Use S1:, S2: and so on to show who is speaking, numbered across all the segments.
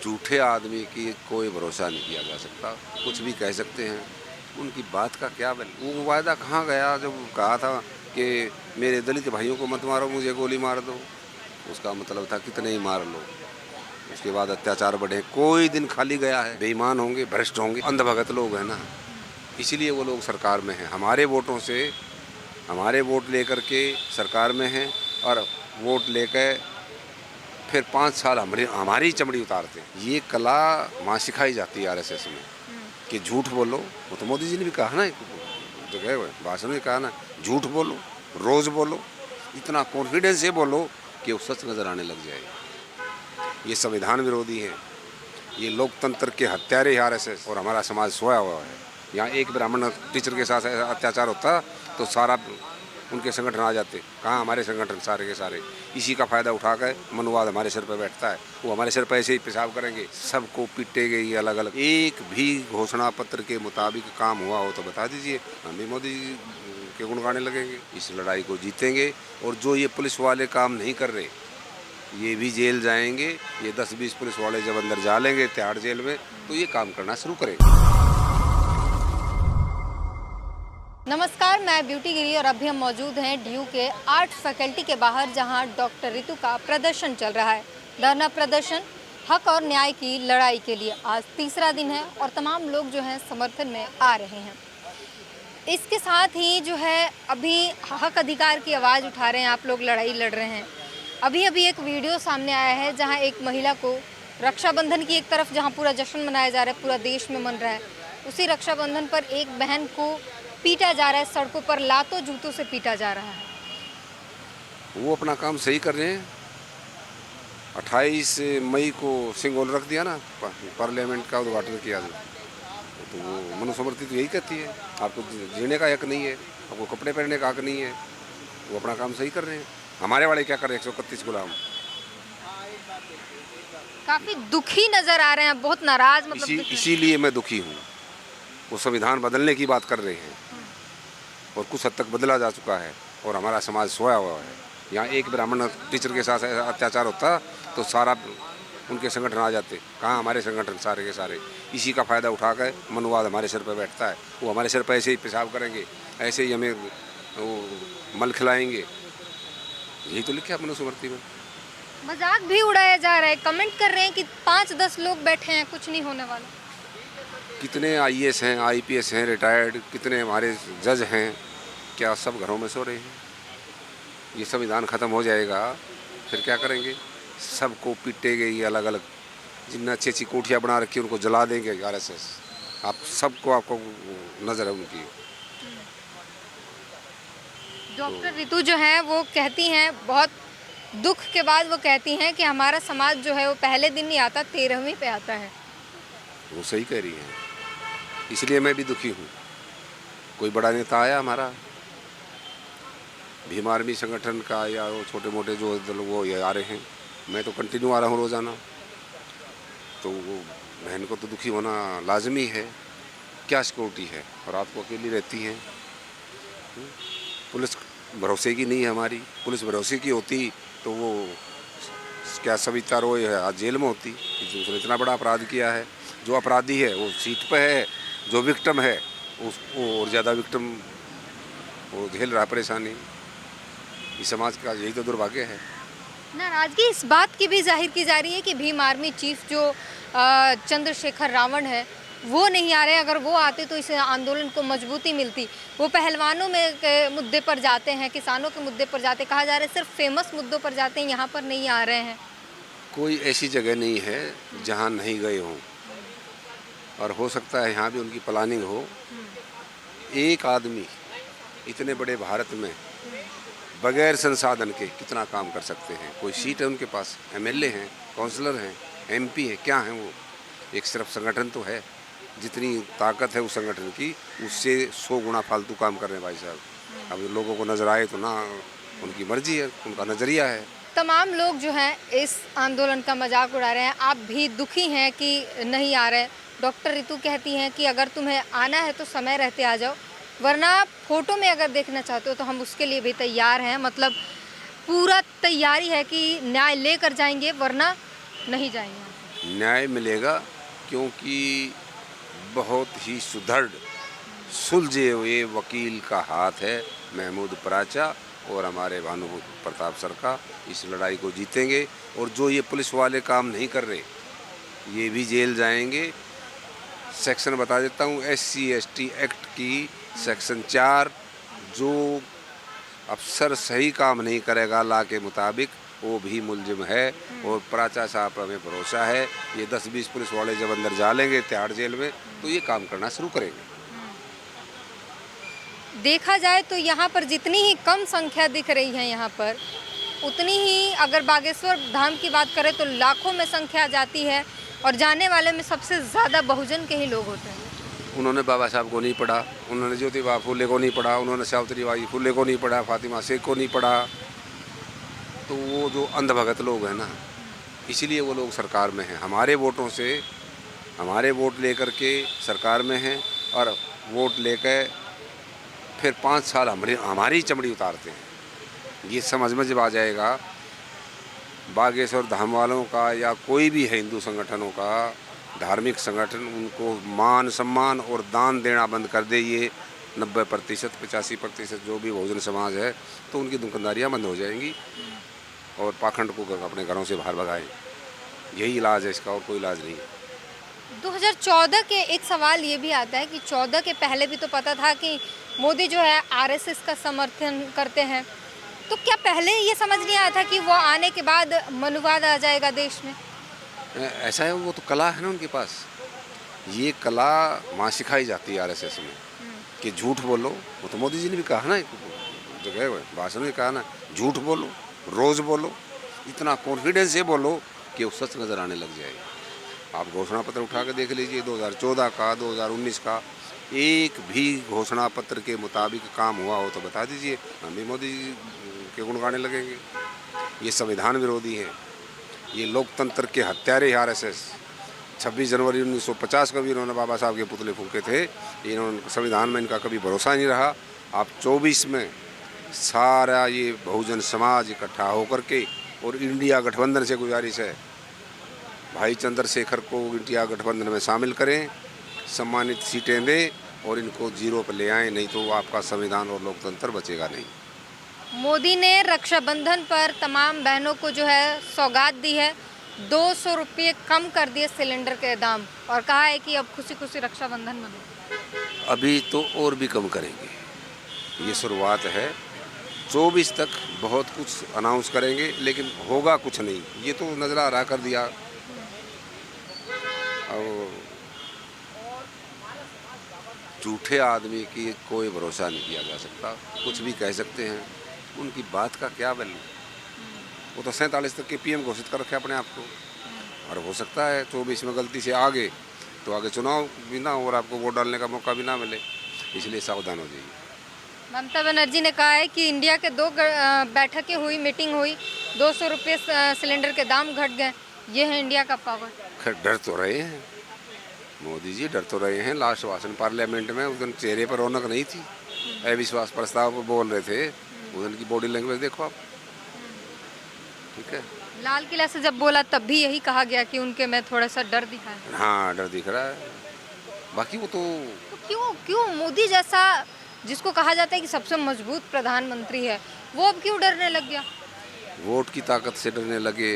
S1: झूठे आदमी की कोई भरोसा नहीं किया जा सकता, कुछ भी कह सकते हैं। उनकी बात का क्या वो वायदा कहाँ गया जब कहा था कि मेरे दलित भाइयों को मत मारो, मुझे गोली मार दो। उसका मतलब था कितने ही मार लो। उसके बाद अत्याचार बढ़े, कोई दिन खाली गया है? बेईमान होंगे, भ्रष्ट होंगे, अंधभगत लोग हैं ना, इसीलिए वो लोग सरकार में हैं। हमारे वोटों से, हमारे वोट लेकर के सरकार में हैं और वोट लेकर फिर 5 साल हमारी चमड़ी उतारते हैं। ये कला वहाँ सिखाई जाती है आरएसएस में कि झूठ बोलो। वो तो मोदी जी ने भी कहा ना, जो गए हुए भाषण में कहा ना, झूठ बोलो, रोज़ बोलो, इतना कॉन्फिडेंस से बोलो कि वो सच नज़र आने लग जाए। ये संविधान विरोधी है, ये लोकतंत्र के हत्यारे आरएसएस। और हमारा समाज सोया हुआ है। यहाँ एक ब्राह्मण टीचर के साथ अत्याचार होता तो सारा उनके संगठन आ जाते। कहाँ हमारे संगठन सारे के सारे? इसी का फ़ायदा उठाकर मनुवाद हमारे सिर पर बैठता है। वो हमारे सिर पर ऐसे ही पेशाब करेंगे, सबको पीटेंगे ये अलग अलग। एक भी घोषणा पत्र के मुताबिक काम हुआ हो तो बता दीजिए, हम भी मोदी जी के गुण गाने लगेंगे। इस लड़ाई को जीतेंगे। और जो ये पुलिस वाले काम नहीं कर रहे, ये भी जेल जाएंगे। ये 10-20 पुलिस वाले जब अंदर जा लेंगे तिहाड़ जेल में, तो ये काम करना शुरू करेंगे।
S2: नमस्कार, मैं ब्यूटी गिरी और अभी हम मौजूद हैं डीयू के आर्ट फैकल्टी के बाहर, जहां डॉक्टर रितु का प्रदर्शन चल रहा है। धरना प्रदर्शन हक और न्याय की लड़ाई के लिए आज तीसरा दिन है और तमाम लोग जो हैं समर्थन में आ रहे हैं। इसके साथ ही जो है अभी हक अधिकार की आवाज़ उठा रहे हैं आप लोग, लड़ाई लड़ रहे हैं। अभी एक वीडियो सामने आया है जहाँ एक महिला को रक्षाबंधन की एक तरफ जहाँ पूरा जश्न मनाया जा रहा है, पूरा देश में मन रहा है, उसी रक्षाबंधन पर एक बहन को पीटा जा रहा है, सड़कों पर लातों जूतों से पीटा जा रहा है।
S1: वो अपना काम सही कर रहे हैं। 28 मई को सिंगोल रख दिया ना, पार्लियामेंट का उद्घाटन किया। तो वो मनुस्मृति तो यही कहती है, आपको जीने का हक नहीं है, आपको कपड़े पहनने का हक नहीं है। वो अपना काम सही कर रहे हैं। हमारे वाले क्या कर रहे हैं? 131 गुलाम।
S2: काफी दुखी नजर आ रहे हैं, बहुत नाराज। मतलब
S1: इसीलिए मैं दुखी हूँ। वो संविधान बदलने की बात कर रहे हैं और कुछ हद तक बदला जा चुका है और हमारा समाज सोया हुआ है। यहाँ एक ब्राह्मण टीचर के साथ अत्याचार होता तो सारा उनके संगठन आ जाते। कहाँ हमारे संगठन सारे के सारे? इसी का फ़ायदा उठाकर मनुवाद हमारे सिर पर बैठता है। वो हमारे सिर पर ऐसे ही पेशाब करेंगे, ऐसे ही हमें वो मल खिलाएंगे। यही तो लिखा है मनुस्मृति में।
S2: मजाक भी उड़ाया जा रहा है, कमेंट कर रहे हैं कि 5-10 लोग बैठे हैं, कुछ नहीं होने वाला।
S1: कितने आईएएस हैं, आईपीएस हैं रिटायर्ड, कितने हमारे जज हैं, क्या सब घरों में सो रहे हैं? ये संविधान ख़त्म हो जाएगा फिर क्या करेंगे? सबको पीटेंगे ये अलग अलग। जिनने अच्छी अच्छी कोठियाँ बना रखी उनको जला देंगे आरएसएस। आप सबको, आपको नज़र है उनकी।
S2: डॉक्टर रितु जो है वो कहती हैं, बहुत दुख के बाद वो कहती हैं कि हमारा समाज जो है वो पहले दिन नहीं आता, 13वीं पे आता है।
S1: वो सही कह रही हैं, इसलिए मैं भी दुखी हूँ। कोई बड़ा नेता आया हमारा भीम आर्मी संगठन का या वो छोटे मोटे जो वो ये आ रहे हैं, मैं तो कंटिन्यू आ रहा हूँ रोज़ाना। तो वो बहन को तो दुखी होना लाजमी है। क्या सिक्योरिटी है और रात को अकेली रहती हैं। पुलिस भरोसे की नहीं है हमारी। पुलिस भरोसे की होती तो वो क्या सविता रॉय है आज जेल में होती, उसने इतना बड़ा अपराध किया है। जो अपराधी है वो सीट पे है, जो विक्टिम है उसको और ज़्यादा विक्टिम वो झेल रहा परेशानी। इस समाज का यही तो दुर्भाग्य है।
S2: नाराजगी इस बात की भी जाहिर की जा रही है कि भीम आर्मी चीफ जो चंद्रशेखर रावण है वो नहीं आ रहे। अगर वो आते तो इस आंदोलन को मजबूती मिलती। वो पहलवानों में के मुद्दे पर जाते हैं, किसानों के मुद्दे पर जाते, कहा जा रहा है सिर्फ फेमस मुद्दों पर जाते हैं, यहाँ पर नहीं आ रहे हैं।
S1: कोई ऐसी जगह नहीं है जहाँ नहीं गए हों, और हो सकता है यहाँ भी उनकी प्लानिंग हो। एक आदमी इतने बड़े भारत में बगैर संसाधन के कितना काम कर सकते हैं? कोई सीट है उनके पास, एमएलए हैं, काउंसलर हैं, एमपी हैं, क्या हैं वो? एक सिर्फ संगठन तो है। जितनी ताकत है उस संगठन की, उससे 100 गुना फालतू काम कर रहे हैं भाई साहब। अब लोगों को नजर आए तो ना, उनकी मर्जी है, उनका नज़रिया है।
S2: तमाम लोग जो हैं इस आंदोलन का मजाक उड़ा रहे हैं। आप भी दुखी हैं कि नहीं आ रहे। डॉक्टर रितु कहती हैं कि अगर तुम्हें आना है तो समय रहते आ जाओ, वरना फ़ोटो में अगर देखना चाहते हो तो हम उसके लिए भी तैयार हैं। मतलब पूरा तैयारी है कि न्याय लेकर जाएंगे, वरना नहीं जाएंगे।
S1: न्याय मिलेगा, क्योंकि बहुत ही सुदृढ़ सुलझे हुए वकील का हाथ है महमूद पराचा और हमारे भानु प्रताप सर का। इस लड़ाई को जीतेंगे। और जो ये पुलिस वाले काम नहीं कर रहे, ये भी जेल जाएंगे। सेक्शन बता देता हूँ, SC/ST एक्ट की सेक्शन 4, जो अफसर सही काम नहीं करेगा ला के मुताबिक, वो भी मुलजिम है। और पराचा साहब पर हमें भरोसा है, ये 10-20 पुलिस वाले जब अंदर डालेंगे तिहाड़ जेल में तो ये काम करना शुरू करेंगे।
S2: देखा जाए तो यहाँ पर जितनी ही कम संख्या दिख रही है यहाँ पर, उतनी ही अगर बागेश्वर धाम की बात करें तो लाखों में संख्या जाती है और जाने वाले में सबसे ज़्यादा बहुजन के ही लोग होते हैं।
S1: उन्होंने बाबा साहब को नहीं पढ़ा, उन्होंने ज्योतिबा फुले को नहीं पढ़ा, उन्होंने सावित्रीबाई फुले को नहीं पढ़ा, फातिमा शेख को नहीं पढ़ा। तो वो जो अंधभगत लोग हैं ना, इसीलिए वो लोग सरकार में हैं। हमारे वोटों से, हमारे वोट लेकर के सरकार में हैं और वोट लेकर फिर 5 साल हमारी चमड़ी उतारते हैं। ये समझ में जब आ जाएगा बागेश्वर धाम वालों का या कोई भी है हिंदू संगठनों का, धार्मिक संगठन, उनको मान सम्मान और दान देना बंद कर दे, ये 90%, 85% जो भी बहुजन समाज है, तो उनकी दुकानदारियाँ बंद हो जाएंगी और पाखंड को अपने घरों से बाहर भगाएं। यही इलाज है इसका, और कोई इलाज नहीं है।
S2: 2014 के एक सवाल ये भी आता है कि 14 के पहले भी तो पता था कि मोदी जो है RSS का समर्थन करते हैं, तो क्या पहले ये समझ नहीं आया था कि वो आने के बाद मनुवाद आ जाएगा देश में?
S1: ऐसा है, वो तो कला है ना उनके पास। ये कला वहाँ सिखाई जाती है RSS में कि झूठ बोलो। वो तो मोदी जी ने भी कहा ना, जो गए भाषण में कहा ना, झूठ बोलो, रोज़ बोलो, इतना कॉन्फिडेंस से बोलो कि वो सच नज़र आने लग जाए। आप घोषणा पत्र उठा के देख लीजिए, 2014 का, 2019 का, एक भी घोषणा पत्र के मुताबिक काम हुआ हो तो बता दीजिए, हम भी मोदी जी के गुण गाने लगेंगे। ये संविधान विरोधी हैं, ये लोकतंत्र के हत्यारे RSS। 26 जनवरी 1950 को भी इन्होंने बाबा साहब के पुतले फूके थे। इन्होंने संविधान में इनका कभी भरोसा नहीं रहा। आप 24 में सारा ये बहुजन समाज इकट्ठा होकर के, और इंडिया गठबंधन से गुजारिश है, भाई चंद्रशेखर को इंडिया गठबंधन में शामिल करें, सम्मानित सीटें दें और इनको 0 पर ले आएँ, नहीं तो आपका संविधान और लोकतंत्र बचेगा नहीं।
S2: मोदी ने रक्षाबंधन पर तमाम बहनों को जो है सौगात दी है, 200 रुपये कम कर दिए सिलेंडर के दाम और कहा है कि अब खुशी खुशी रक्षाबंधन मनाओ।
S1: अभी तो और भी कम करेंगे, ये शुरुआत है। 24 तक बहुत कुछ अनाउंस करेंगे, लेकिन होगा कुछ नहीं, ये तो नजरा रहा कर दिया। और झूठे आदमी की कोई भरोसा नहीं किया जा सकता, कुछ भी कह सकते हैं, उनकी बात का क्या वैल्यू। वो तो 47 तक के PM घोषित कर रखे अपने आप को, और हो सकता है 24 में गलती से आगे तो आगे चुनाव भी ना और आपको वोट डालने का मौका भी ना मिले, इसलिए सावधान हो जाइए।
S2: ममता बनर्जी ने कहा है कि इंडिया के 2 बैठकें हुई, मीटिंग हुई, 200 रुपये सिलेंडर के दाम घट गए, ये है इंडिया का पावर।
S1: खैर डर तो रहे हैं मोदी जी, डर तो रहे हैं। लास्ट भाषण पार्लियामेंट में उस दिन चेहरे पर रौनक नहीं थी, अविश्वास प्रस्ताव पर बोल रहे थे, उस दिन की बॉडी लैंग्वेज देखो आप, ठीक है।
S2: लाल किला से जब बोला तब भी यही कहा गया कि उनके में थोड़ा सा डर दिखा है।
S1: हाँ, डर दिख रहा है, बाकी वो तो
S2: क्यों क्यों मोदी जैसा जिसको कहा जाता है कि सबसे मजबूत प्रधानमंत्री है, वो अब क्यों डरने लग गया?
S1: वोट की ताकत से डरने लगे।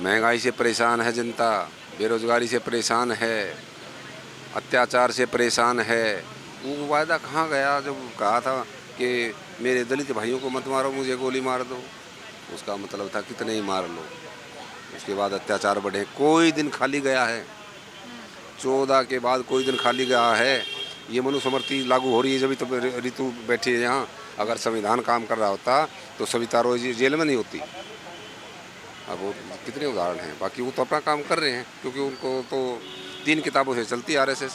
S1: महंगाई से परेशान है जनता, बेरोजगारी से परेशान है, अत्याचार से परेशान है। वो वायदा कहाँ गया जब कहा था कि मेरे दलित भाइयों को मत मारो, मुझे गोली मार दो। उसका मतलब था कितने ही मार लो। उसके बाद अत्याचार बढ़े, कोई दिन खाली गया है? 14 के बाद कोई दिन खाली गया है? ये मनुस्मृति लागू हो रही है जब तो ऋतु बैठी है यहाँ। अगर संविधान काम कर रहा होता तो सविता रोज जेल में नहीं होती। अब वो कितने उदाहरण हैं। बाकी वो तो अपना काम कर रहे हैं, क्योंकि उनको तो 3 किताबों से चलती है RSS,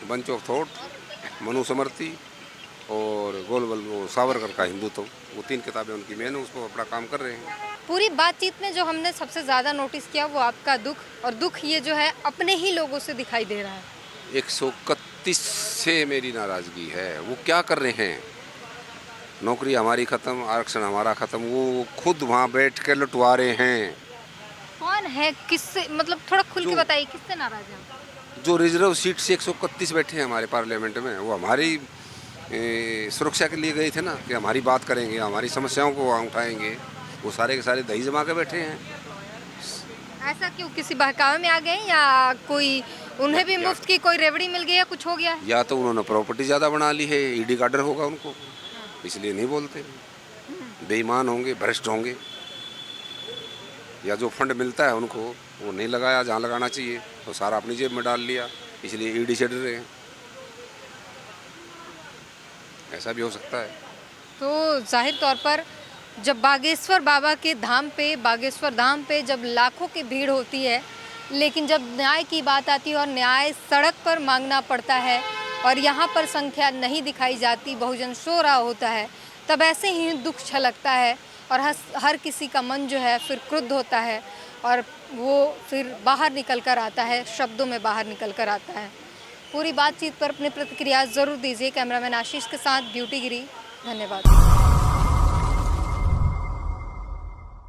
S1: bunch of thought, Manusmriti और वो सावरकर का हिंदुत्व। वो 3 किताबें उनकी मेन, उसको अपना काम कर रहे हैं।
S2: पूरी बातचीत में जो हमने सबसे ज़्यादा नोटिस किया वो आपका दुख, और दुख ये जो है अपने ही लोगों से दिखाई दे रहा है।
S1: 131 से मेरी नाराज़गी है। वो क्या कर रहे हैं? नौकरी हमारी ख़त्म, आरक्षण हमारा ख़त्म, वो खुद वहाँ बैठ कर लुटवा रहे हैं।
S2: कौन कौन है, किससे, मतलब थोड़ा खुल के
S1: जो-
S2: बताइए किससे नाराज हैं आप?
S1: जो रिजर्व सीट से 131 बैठे हैं हमारे पार्लियामेंट में, वो हमारी सुरक्षा के लिए गए थे ना, कि हमारी बात करेंगे, हमारी समस्याओं को उठाएंगे। वो सारे के सारे दही जमा के बैठे हैं।
S2: ऐसा क्यों, किसी बहकावे में आ गए हैं या कोई उन्हें भी
S1: या-
S2: मुफ्त की कोई रेवड़ी मिल गई या कुछ हो गया है?
S1: या तो उन्होंने प्रॉपर्टी ज़्यादा बना ली है, ईडी का डर होगा उनको, इसलिए नहीं बोलते। बेईमान होंगे, भ्रष्ट होंगे, या जो फंड मिलता है उनको वो नहीं लगाया जहाँ लगाना चाहिए, तो सारा अपनी जेब में डाल लिया, इसलिए ईडी से डर रहे हैं। ऐसा भी हो सकता है।
S2: तो जाहिर तौर पर जब बागेश्वर बाबा के धाम पे, बागेश्वर धाम पे जब लाखों की भीड़ होती है, लेकिन जब न्याय की बात आती है और न्याय सड़क पर मांगना पड़ता है और यहाँ पर संख्या नहीं दिखाई जाती, बहुजन सो रहा होता है, तब ऐसे ही दुख छलकता है और हर किसी का मन जो है फिर क्रुद्ध होता है और वो फिर बाहर निकल कर आता है, शब्दों में बाहर निकल कर आता है। पूरी बातचीत पर अपनी प्रतिक्रिया ज़रूर दीजिए। कैमरामैन आशीष के साथ ब्यूटी गिरी, धन्यवाद।